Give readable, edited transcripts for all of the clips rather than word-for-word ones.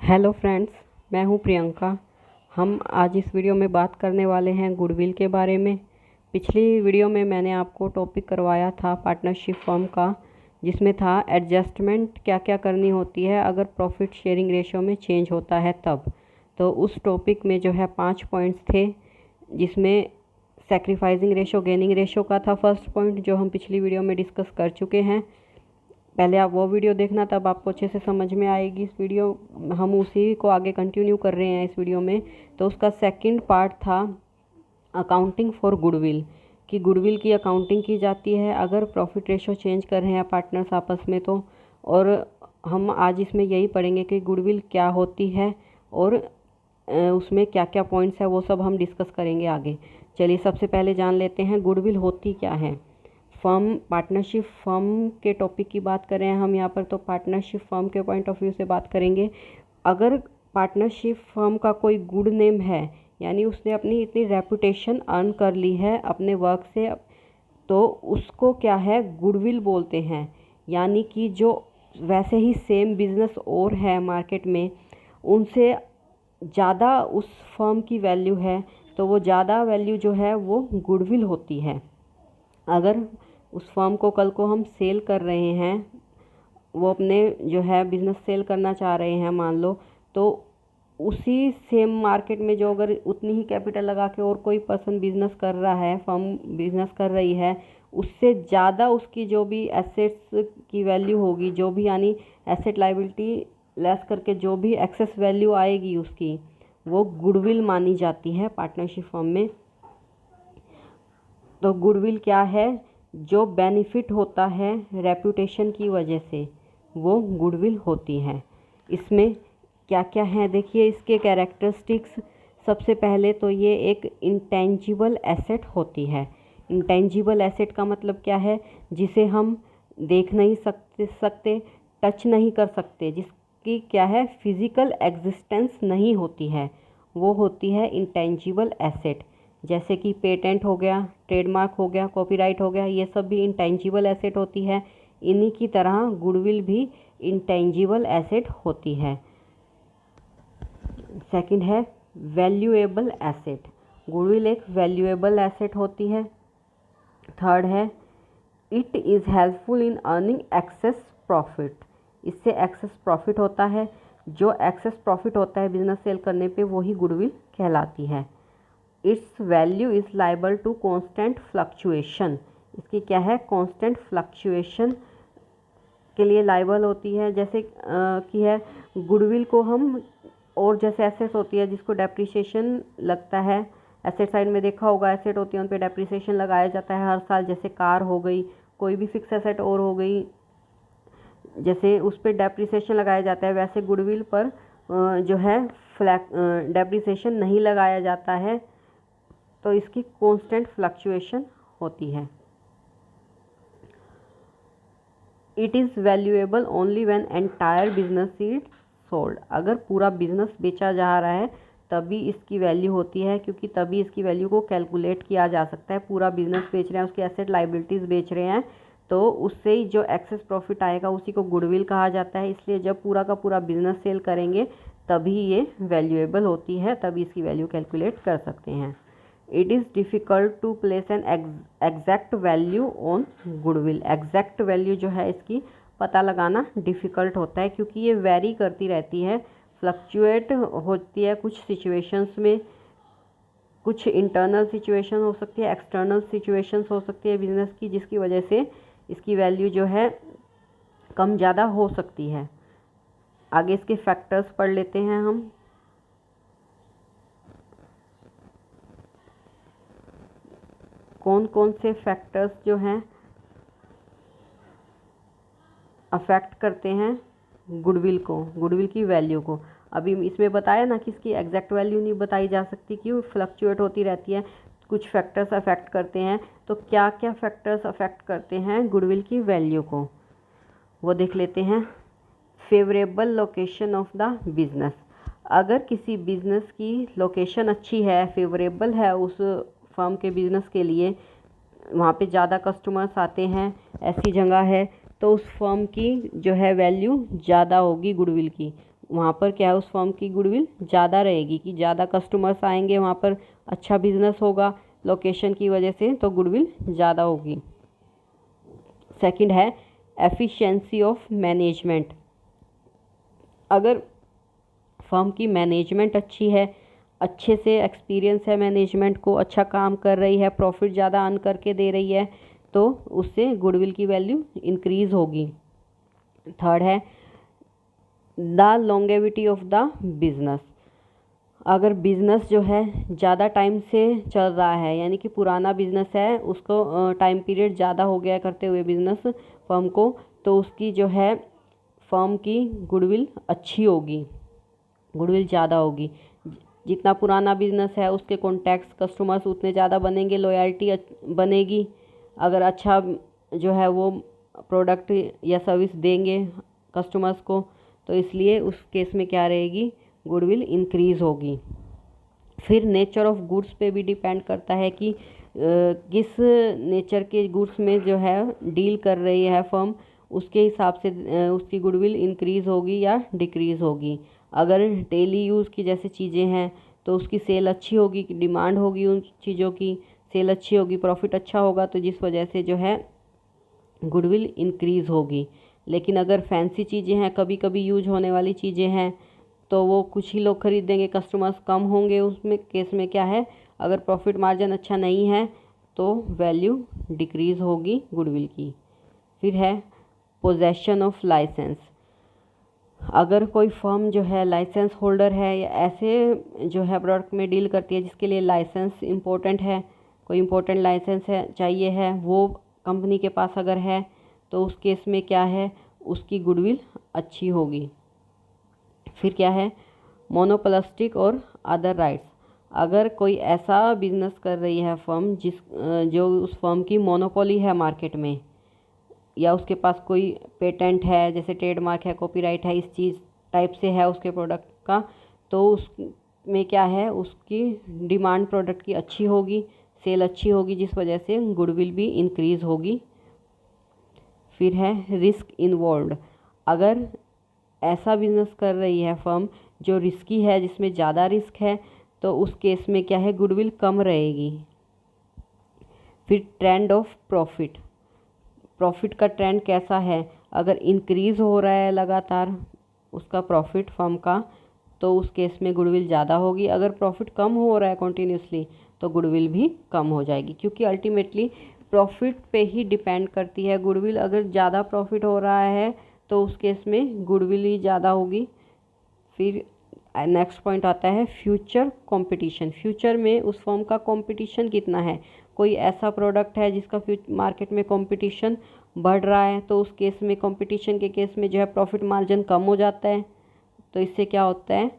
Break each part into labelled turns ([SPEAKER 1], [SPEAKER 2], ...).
[SPEAKER 1] Hello friends, मैं हूं प्रियंका। हम आज इस वीडियो में बात करने वाले हैं गुडविल के बारे में। पिछली वीडियो में मैंने आपको टॉपिक करवाया था पार्टनरशिप फर्म का, जिसमें था एडजस्टमेंट क्या क्या करनी होती है अगर प्रॉफिट शेयरिंग रेशो में चेंज होता है तब। तो उस टॉपिक में जो है 5 पॉइंट्स थे, जिसमें सेक्रीफाइसिंग रेशो, गेनिंग रेशो का था फर्स्ट पॉइंट, जो हम पिछली वीडियो में डिस्कस कर चुके हैं। पहले आप वो वीडियो देखना, तब आपको अच्छे से समझ में आएगी। इस वीडियो हम उसी को आगे कंटिन्यू कर रहे हैं इस वीडियो में। तो उसका सेकंड पार्ट था अकाउंटिंग फॉर गुडविल, कि गुडविल की अकाउंटिंग की जाती है अगर प्रॉफिट रेशो चेंज कर रहे हैं पार्टनर्स आपस में तो। और हम आज इसमें यही पढ़ेंगे कि गुडविल क्या होती है और उसमें क्या क्या पॉइंट्स है, वो सब हम डिस्कस करेंगे आगे। चलिए सबसे पहले जान लेते हैं गुडविल होती क्या है। फर्म, पार्टनरशिप फर्म के टॉपिक की बात करें हम यहाँ पर, तो पार्टनरशिप फर्म के पॉइंट ऑफ व्यू से बात करेंगे। अगर पार्टनरशिप फर्म का कोई गुड नेम है, यानी उसने अपनी इतनी रेपुटेशन अर्न कर ली है अपने वर्क से, तो उसको क्या है, गुडविल बोलते हैं। यानी कि जो वैसे ही सेम बिजनेस और है मार्केट में, उनसे ज़्यादा उस फर्म की वैल्यू है, तो वो ज़्यादा वैल्यू जो है वो गुडविल होती है। अगर उस फर्म को कल को हम सेल कर रहे हैं, वो अपने जो है बिज़नेस सेल करना चाह रहे हैं मान लो, तो उसी सेम मार्केट में जो अगर उतनी ही कैपिटल लगा के और कोई पर्सन बिज़नेस कर रहा है, फर्म बिज़नेस कर रही है, उससे ज़्यादा उसकी जो भी एसेट्स की वैल्यू होगी, जो भी यानी एसेट लायबिलिटी लेस करके जो भी एक्सेस वैल्यू आएगी उसकी, वो गुडविल मानी जाती है पार्टनरशिप फर्म में। तो गुडविल क्या है, जो बेनिफिट होता है रेपुटेशन की वजह से, वो गुडविल होती है। इसमें क्या क्या है देखिए इसके कैरेक्टरिस्टिक्स। सबसे पहले तो ये एक इंटेंजिबल एसेट होती है। इंटेंजिबल एसेट का मतलब क्या है, जिसे हम देख नहीं सकते, टच नहीं कर सकते, जिसकी क्या है फिजिकल एग्जिस्टेंस नहीं होती है, वो होती है इंटेंजिबल एसेट। जैसे कि पेटेंट हो गया, ट्रेडमार्क हो गया, कॉपीराइट हो गया, ये सब भी इंटेंजिबल एसेट होती है। इन्हीं की तरह गुडविल भी इंटेंजिबल एसेट होती है। सेकंड है वैल्यूएबल एसेट। गुडविल एक वैल्यूएबल एसेट होती है। थर्ड है it is helpful in earning access profit. इससे एक्सेस प्रॉफिट होता है। जो एक्सेस प्रॉफिट होता है बिजनेस सेल करने पे, वही गुडविल कहलाती है। Its value is liable to constant fluctuation. इसकी क्या है, कॉन्स्टेंट फ्लक्चुएशन के लिए लाइबल होती है। जैसे कि है गुडविल को हम, और जैसे एसेट्स होती है जिसको डेप्रिसिएशन लगता है, एसेट साइड में देखा होगा एसेट होती है उन पर डेप्रिसिएशन लगाया जाता है हर साल। जैसे कार हो गई, कोई भी फिक्स एसेट और हो गई, जैसे उस पर डेप्रिसिएशन लगाया जाता है, वैसे गुडविल पर जो है डेप्रिसिएशन नहीं लगाया जाता है, तो इसकी कांस्टेंट फ्लक्चुएशन होती है। It is valuable only when entire business is sold. अगर पूरा बिजनेस बेचा जा रहा है तभी इसकी वैल्यू होती है, क्योंकि तभी इसकी वैल्यू को कैलकुलेट किया जा सकता है। पूरा बिजनेस बेच रहे हैं, उसकी एसेट लाइबिलिटीज़ बेच रहे हैं, तो उससे ही जो एक्सेस प्रॉफिट आएगा उसी को गुडविल कहा जाता है। इसलिए जब पूरा का पूरा बिजनेस सेल करेंगे तभी ये वैल्यूएबल होती है, तभी इसकी वैल्यू कैलकुलेट कर सकते हैं। It is difficult to place an exact value on goodwill. Exact value जो है इसकी पता लगाना डिफ़िकल्ट होता है, क्योंकि ये वेरी करती रहती है, फ्लक्चुएट होती है कुछ सिचुएशंस में। कुछ इंटरनल सिचुएशन हो सकती है, एक्सटर्नल सिचुएशंस हो सकती है बिजनेस की, जिसकी वजह से इसकी वैल्यू जो है कम ज़्यादा हो सकती है। आगे इसके फैक्टर्स पढ़ लेते हैं हम। कौन कौन से फैक्टर्स जो हैं अफेक्ट करते हैं गुडविल को, गुडविल की वैल्यू को। अभी इसमें बताया ना कि इसकी एग्जैक्ट वैल्यू नहीं बताई जा सकती, क्यों, फ्लक्चुएट होती रहती है, कुछ फैक्टर्स अफेक्ट करते हैं। तो क्या क्या फैक्टर्स अफेक्ट करते हैं गुडविल की वैल्यू को, वो देख लेते हैं। Favourable location of the business. अगर किसी बिजनेस की लोकेशन अच्छी है, फेवरेबल है उस फर्म के बिजनेस के लिए, वहाँ पे ज़्यादा कस्टमर्स आते हैं, ऐसी जगह है, तो उस फर्म की जो है वैल्यू ज़्यादा होगी गुडविल की। वहाँ पर क्या है, उस फर्म की गुडविल ज़्यादा रहेगी कि ज़्यादा कस्टमर्स आएंगे, वहाँ पर अच्छा बिजनेस होगा लोकेशन की वजह से, तो गुडविल ज़्यादा होगी। सेकंड है एफिशिएंसी ऑफ मैनेजमेंट। अगर फर्म की मैनेजमेंट अच्छी है, अच्छे से एक्सपीरियंस है मैनेजमेंट को, अच्छा काम कर रही है, प्रॉफिट ज़्यादा अर्न करके दे रही है, तो उससे गुडविल की वैल्यू इंक्रीज़ होगी। थर्ड है the longevity of the business. अगर बिजनेस जो है ज़्यादा टाइम से चल रहा है, यानी कि पुराना बिजनेस है, उसको टाइम पीरियड ज़्यादा हो गया करते हुए बिजनेस फर्म को, तो उसकी जो है फर्म की गुडविल अच्छी होगी, गुडविल ज़्यादा होगी। जितना पुराना बिजनेस है उसके कॉन्टैक्ट्स कस्टमर्स उतने ज़्यादा बनेंगे, लॉयल्टी बनेगी। अगर अच्छा जो है वो प्रोडक्ट या सर्विस देंगे कस्टमर्स को, तो इसलिए उस केस में क्या रहेगी, गुडविल इंक्रीज़ होगी। फिर नेचर ऑफ गुड्स पे भी डिपेंड करता है कि किस नेचर के गुड्स में जो है डील कर रही है फर्म, उसके हिसाब से उसकी गुडविल इंक्रीज़ होगी या डिक्रीज़ होगी। अगर डेली यूज़ की जैसे चीज़ें हैं तो उसकी सेल अच्छी होगी, डिमांड होगी उन चीज़ों की, सेल अच्छी होगी, प्रॉफिट अच्छा होगा, तो जिस वजह से जो है गुडविल इंक्रीज़ होगी। लेकिन अगर फैंसी चीज़ें हैं, कभी कभी यूज होने वाली चीज़ें हैं, तो वो कुछ ही लोग खरीदेंगे, कस्टमर्स कम होंगे, उसमें केस में क्या है, अगर प्रॉफिट मार्जिन अच्छा नहीं है तो वैल्यू डिक्रीज़ होगी गुडविल की। फिर है पोजेशन ऑफ लाइसेंस। अगर कोई फर्म जो है लाइसेंस होल्डर है या ऐसे जो है प्रोडक्ट में डील करती है जिसके लिए लाइसेंस इम्पोर्टेंट है, कोई इम्पोर्टेंट लाइसेंस है चाहिए है, वो कंपनी के पास अगर है, तो उस केस में क्या है, उसकी गुडविल अच्छी होगी। फिर क्या है मोनोपोलिस्टिक और अदर राइट्स। अगर कोई ऐसा बिजनेस कर रही है फर्म जो उस फर्म की मोनोपोली है मार्केट में, या उसके पास कोई पेटेंट है, जैसे ट्रेडमार्क है, कॉपीराइट है, इस चीज़ टाइप से है उसके प्रोडक्ट का, तो उसमें क्या है, उसकी डिमांड प्रोडक्ट की अच्छी होगी, सेल अच्छी होगी, जिस वजह से गुडविल भी इंक्रीज़ होगी। फिर है रिस्क इन्वॉल्व्ड। अगर ऐसा बिजनेस कर रही है फर्म जो रिस्की है, जिसमें ज़्यादा रिस्क है, तो उस केस में क्या है, गुडविल कम रहेगी। फिर ट्रेंड ऑफ प्रॉफिट। प्रॉफिट का ट्रेंड कैसा है, अगर इंक्रीज़ हो रहा है लगातार उसका प्रॉफिट फर्म का, तो उस केस में गुडविल ज़्यादा होगी। अगर प्रॉफिट कम हो रहा है कॉन्टीन्यूसली, तो गुडविल भी कम हो जाएगी, क्योंकि अल्टीमेटली प्रॉफिट पे ही डिपेंड करती है गुडविल। अगर ज़्यादा प्रॉफिट हो रहा है तो उस केस में गुडविल ही ज़्यादा होगी। फिर नेक्स्ट पॉइंट आता है फ्यूचर कंपटीशन। फ्यूचर में उस फर्म का कंपटीशन कितना है, कोई ऐसा प्रोडक्ट है जिसका मार्केट में कंपटीशन बढ़ रहा है, तो उस केस में कंपटीशन के केस में जो है प्रॉफिट मार्जिन कम हो जाता है, तो इससे क्या होता है,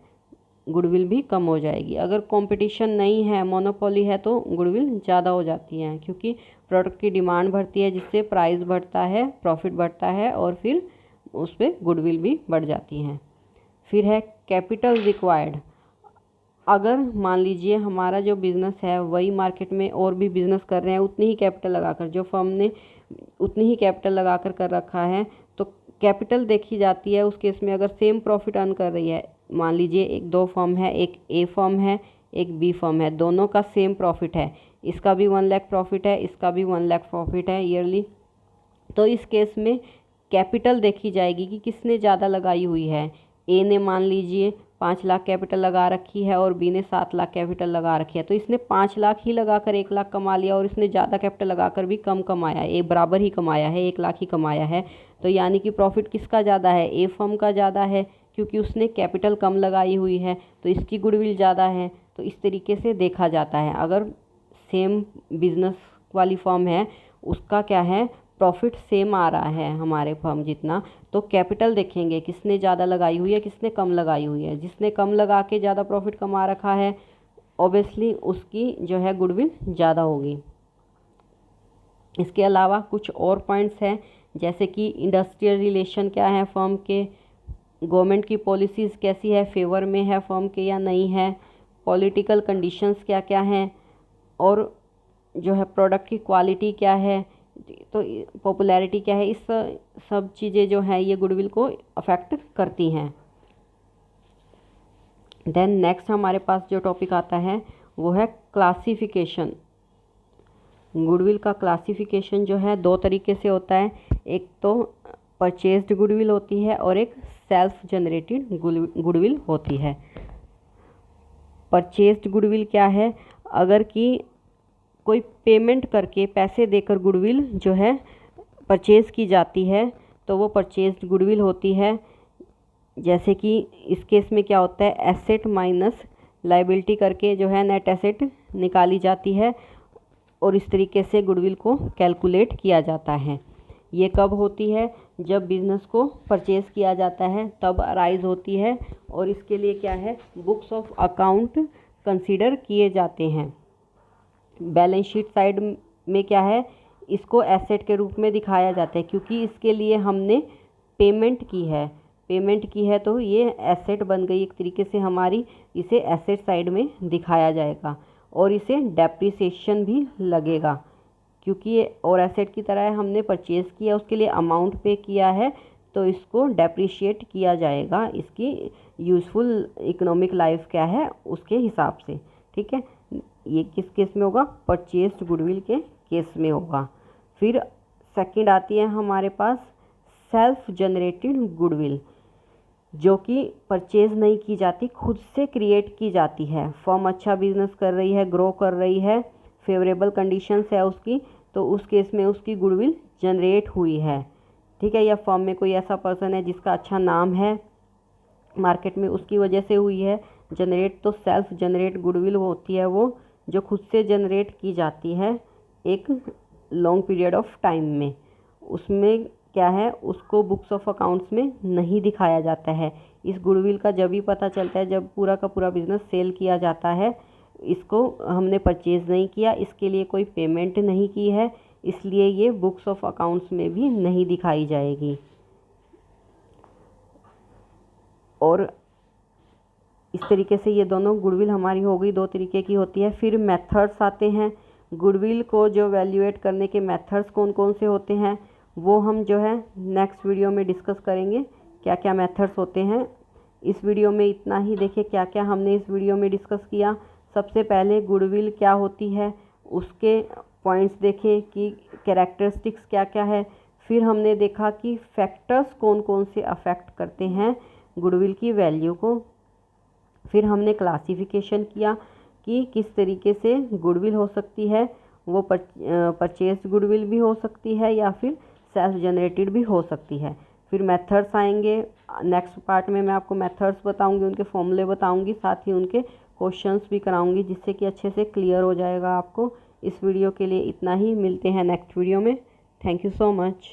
[SPEAKER 1] गुडविल भी कम हो जाएगी। अगर कंपटीशन नहीं है, मोनोपोली है, तो गुडविल ज़्यादा हो जाती है, क्योंकि प्रोडक्ट की डिमांड बढ़ती है, जिससे प्राइस बढ़ता है, प्रॉफिट बढ़ता है, और फिर उस पर गुडविल भी बढ़ जाती है। फिर है कैपिटल रिक्वायर्ड। अगर मान लीजिए हमारा जो बिज़नेस है वही मार्केट में और भी बिज़नेस कर रहे हैं उतनी ही कैपिटल लगाकर, जो फर्म ने उतनी ही कैपिटल लगाकर कर रखा है, तो कैपिटल देखी जाती है उस केस में। अगर सेम प्रॉफिट अर्न कर रही है, मान लीजिए एक दो फर्म है, एक ए फर्म है, एक बी फर्म है, दोनों का सेम प्रॉफिट है, इसका भी 1 लाख प्रॉफिट है, इसका भी 1 लाख प्रॉफिट है ईयरली, तो इस केस में कैपिटल देखी जाएगी कि किसने ज़्यादा लगाई हुई है। ए ने मान लीजिए 5 लाख कैपिटल लगा रखी है और बी ने 7 लाख कैपिटल लगा रखी है, तो इसने 5 लाख ही लगाकर 1 लाख कमा लिया, और इसने ज़्यादा कैपिटल लगाकर भी कम कमाया है, ए बराबर ही कमाया है, 1 लाख ही कमाया है। तो यानी कि प्रॉफिट किसका ज़्यादा है, ए फर्म का ज़्यादा है, क्योंकि उसने कैपिटल कम लगाई हुई है, तो इसकी गुडविल ज़्यादा है। तो इस तरीके से देखा जाता है। अगर सेम बिजनेस वाली फर्म है, उसका क्या है, प्रॉफिट सेम आ रहा है हमारे फर्म जितना, तो कैपिटल देखेंगे किसने ज़्यादा लगाई हुई है, किसने कम लगाई हुई है। जिसने कम लगा के ज़्यादा प्रॉफिट कमा रखा है, ऑब्वियसली उसकी जो है गुडविल ज़्यादा होगी। इसके अलावा कुछ और पॉइंट्स हैं, जैसे कि इंडस्ट्रियल रिलेशन क्या है फर्म के, गवर्नमेंट की पॉलिसीज़ कैसी है, फेवर में है फर्म के या नहीं है, पॉलिटिकल कंडीशंस क्या क्या हैं, और जो है प्रोडक्ट की क्वालिटी क्या है, तो पॉपुलैरिटी क्या है। इस सब चीज़ें जो हैं ये गुडविल को अफेक्ट करती हैं। देन नेक्स्ट हमारे पास जो टॉपिक आता है वो है क्लासिफिकेशन। गुडविल का क्लासिफिकेशन जो है दो तरीके से होता है, एक तो परचेज्ड गुडविल होती है और एक सेल्फ जनरेटेड गुडविल होती है। परचेज्ड गुडविल क्या है, अगर कि कोई पेमेंट करके पैसे देकर गुडविल जो है परचेज़ की जाती है तो वो परचेज्ड गुडविल होती है। जैसे कि इस केस में क्या होता है, एसेट माइनस लायबिलिटी करके जो है नेट एसेट निकाली जाती है और इस तरीके से गुडविल को कैलकुलेट किया जाता है। ये कब होती है, जब बिज़नेस को परचेज़ किया जाता है तब अराइज होती है और इसके लिए क्या है, बुक्स ऑफ अकाउंट कंसीडर किए जाते हैं। बैलेंस शीट साइड में क्या है, इसको एसेट के रूप में दिखाया जाता है क्योंकि इसके लिए हमने पेमेंट की है तो ये एसेट बन गई एक तरीके से हमारी, इसे एसेट साइड में दिखाया जाएगा और इसे डेप्रिसिएशन भी लगेगा क्योंकि ये और एसेट की तरह है, हमने परचेज़ किया, उसके लिए अमाउंट पे किया है तो इसको डेप्रिशिएट किया जाएगा इसकी यूज़फुल इकोनॉमिक लाइफ क्या है उसके हिसाब से। ठीक है, ये किस केस में होगा, परचेज्ड गुडविल के केस में होगा। फिर सेकंड आती है हमारे पास सेल्फ जनरेटेड गुडविल, जो कि परचेज नहीं की जाती, खुद से क्रिएट की जाती है। फर्म अच्छा बिजनेस कर रही है, ग्रो कर रही है, फेवरेबल कंडीशंस है उसकी, तो उस केस में उसकी गुडविल जनरेट हुई है। ठीक है, या फर्म में कोई ऐसा पर्सन है जिसका अच्छा नाम है मार्केट में, उसकी वजह से हुई है जनरेट। तो सेल्फ जनरेट गुडविल होती है वो जो खुद से जनरेट की जाती है एक लॉन्ग पीरियड ऑफ टाइम में। उसमें क्या है, उसको बुक्स ऑफ अकाउंट्स में नहीं दिखाया जाता है। इस गुडविल का जब भी पता चलता है जब पूरा का पूरा बिजनेस सेल किया जाता है। इसको हमने परचेज़ नहीं किया, इसके लिए कोई पेमेंट नहीं की है, इसलिए ये बुक्स ऑफ अकाउंट्स में भी नहीं दिखाई जाएगी। और इस तरीके से ये दोनों गुडविल हमारी हो गई, दो तरीके की होती है। फिर मेथड्स आते हैं, गुडविल को जो वैल्यूएट करने के मेथड्स कौन कौन से होते हैं वो हम जो है नेक्स्ट वीडियो में डिस्कस करेंगे, क्या क्या मेथड्स होते हैं। इस वीडियो में इतना ही। देखिए क्या क्या हमने इस वीडियो में डिस्कस किया। सबसे पहले गुडविल क्या होती है उसके पॉइंट्स देखे कि कैरेक्टरिस्टिक्स क्या क्या है। फिर हमने देखा कि फैक्टर्स कौन कौन से अफेक्ट करते हैं गुडविल की वैल्यू को। फिर हमने क्लासिफिकेशन किया कि किस तरीके से गुडविल हो सकती है, वो परचेज गुडविल भी हो सकती है या फिर सेल्फ जनरेटेड भी हो सकती है। फिर मेथड्स आएंगे, नेक्स्ट पार्ट में मैं आपको मेथड्स बताऊंगी, उनके फॉर्मूले बताऊंगी, साथ ही उनके क्वेश्चंस भी कराऊंगी जिससे कि अच्छे से क्लियर हो जाएगा आपको। इस वीडियो के लिए इतना ही, मिलते हैं नेक्स्ट वीडियो में। Thank you so much.